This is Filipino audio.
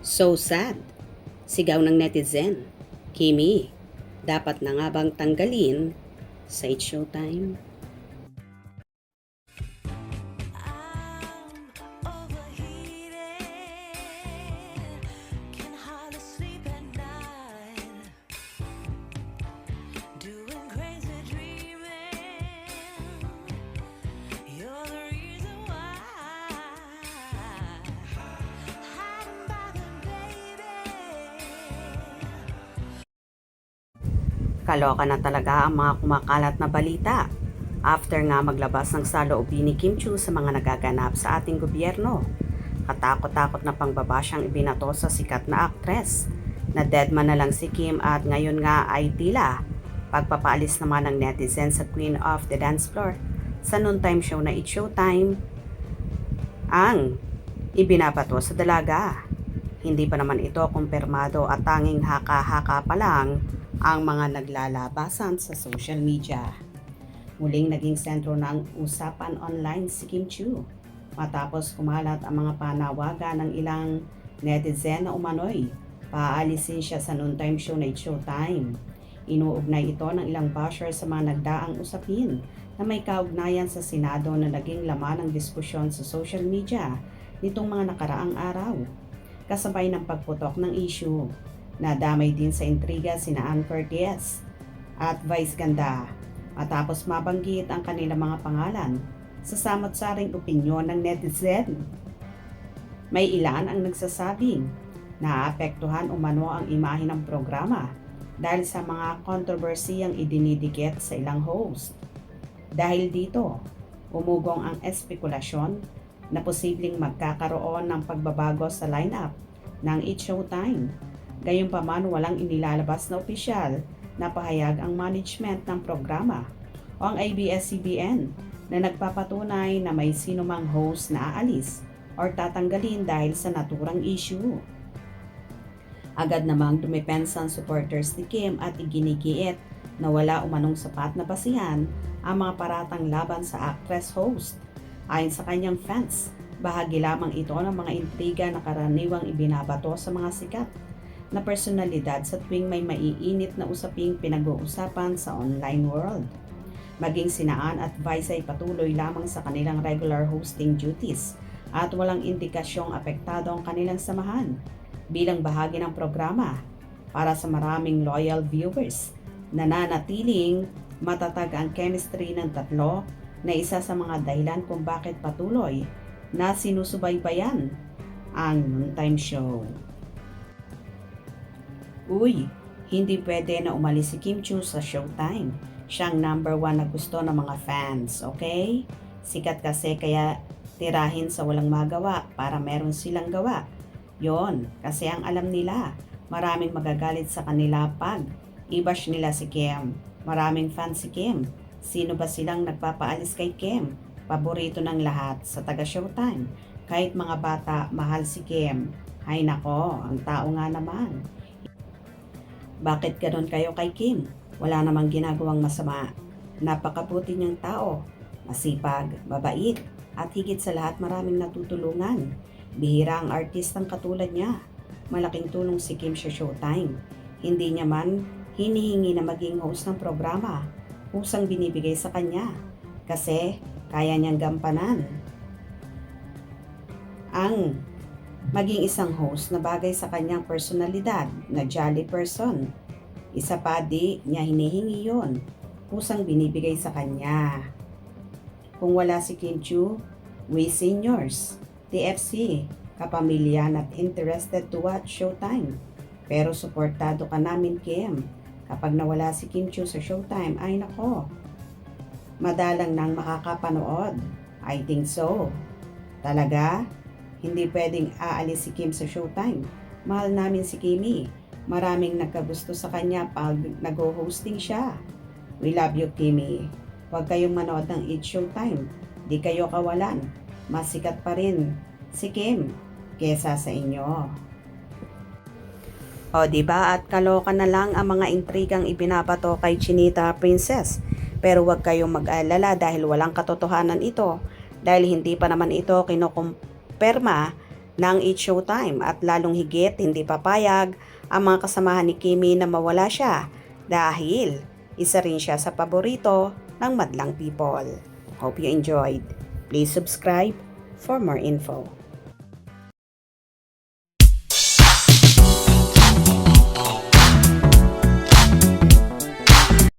So sad. Sigaw ng netizen. Kimi, dapat na nga bang tanggalin sa It's Showtime? I'm overheated, can hardly sleep at night, doing crazy dreaming. You're the reason why. Hiding by the baby. Kaloka na talaga ang mga kumakalat na balita. After nga maglabas ng saloobin ni Kim Chiu sa mga nagaganap sa ating gobyerno. Katakot-takot na pangbaba siyang ibinato sa sikat na aktres. Na deadman na lang si Kim at ngayon nga ay tila pagpapaalis naman ng netizen sa Queen of the Dance Floor sa noontime show na It's Showtime ang ibinabato sa dalaga. Hindi pa naman ito kumpirmado at tanging haka-haka pa lang ang mga naglalabasan sa social media. Muling naging sentro ng usapan online si Kim Chiu matapos kumalat ang mga panawagan ng ilang netizen na umano'y paalisin siya sa noontime show na It's Showtime. Inuugnay ito ng ilang basher sa mga nagdaang usapin na may kaugnayan sa Senado na naging laman ng diskusyon sa social media nitong mga nakaraang araw. Kasabay ng pagputok ng issue, nadamay din sa intriga sina Ann Curtis at Vice Ganda matapos mabanggit ang kanilang mga pangalan sa samot-saring opinyon ng netizen. May ilan ang nagsasabing naapektuhan umano ang imahe ng programa dahil sa mga kontrobersiyang idinidikit sa ilang host. Dahil dito, umugong ang espekulasyon na posibleng magkakaroon ng pagbabago sa lineup ng It's Showtime. Gayunpaman walang inilalabas na opisyal na pahayag ang management ng programa o ang ABS-CBN na nagpapatunay na may sinumang host na aalis or tatanggalin dahil sa naturang issue. Agad namang dumepensa ang supporters ni Kim at iginigiit na wala umanong sapat na basihan ang mga paratang laban sa actress host. Ayon sa kanyang fans, bahagi lamang ito ng mga intriga na karaniwang ibinabato sa mga sikat na personalidad sa tuwing may maiinit na usaping pinag-uusapan sa online world. Maging sinaan at Vice ay patuloy lamang sa kanilang regular hosting duties at walang indikasyong apektado ang kanilang samahan bilang bahagi ng programa para sa maraming loyal viewers. Nananatiling matatag ang chemistry ng tatlo na isa sa mga dahilan kung bakit patuloy na sinusubaybayan ang noontime show. Uy, hindi pwede na umalis si Kim Chiu sa Showtime. Siyang number 1 na gusto ng mga fans, okay? Sikat kasi kaya tirahin sa walang magawa para meron silang gawa. Yon, kasi ang alam nila, maraming magagalit sa kanila pag i-bash nila si Kim. Maraming fans si Kim. Sino ba silang nagpapaalis kay Kim? Paborito ng lahat sa taga Showtime. Kahit mga bata, mahal si Kim. Ay nako, ang tao nga naman. Bakit ganon kayo kay Kim? Wala namang ginagawang masama. Napakabuti niyang tao. Masipag, mabait, at higit sa lahat maraming natutulungan. Bihira ang artistang katulad niya. Malaking tulong si Kim sa Showtime. Hindi niya man hinihingi na maging host ng programa. Kusang binibigay sa kanya. Kasi kaya niyang gampanan ang maging isang host na bagay sa kanyang personalidad na jolly person. Isa pa di niya hinihingi yon. Kusang binibigay sa kanya. Kung wala si Kim Chiu, we seniors, TFC, kapamilya not interested to watch Showtime. Pero suportado ka namin, Kim. Kapag nawala si Kim Chiu sa Showtime, ay nako, madalang nang makakapanood. I think so. Talaga? Hindi pwedeng aalis si Kim sa Showtime. Mahal namin si Kimi. Maraming nagkagusto sa kanya pag nag-hosting siya. We love you, Kimi. Huwag kayong manood ng It's Showtime. Di kayo kawalan. Mas sikat pa rin si Kim kesa sa inyo. O diba at kaloka na lang ang mga intrigang ibinabato kay Chinita Princess. Pero huwag kayong mag-alala dahil walang katotohanan ito. Dahil hindi pa naman ito kinukumpirma ng It's Showtime at lalong higit hindi papayag ang mga kasamahan ni Kimi na mawala siya dahil isa rin siya sa paborito ng madlang people. Hope you enjoyed. Please subscribe for more info.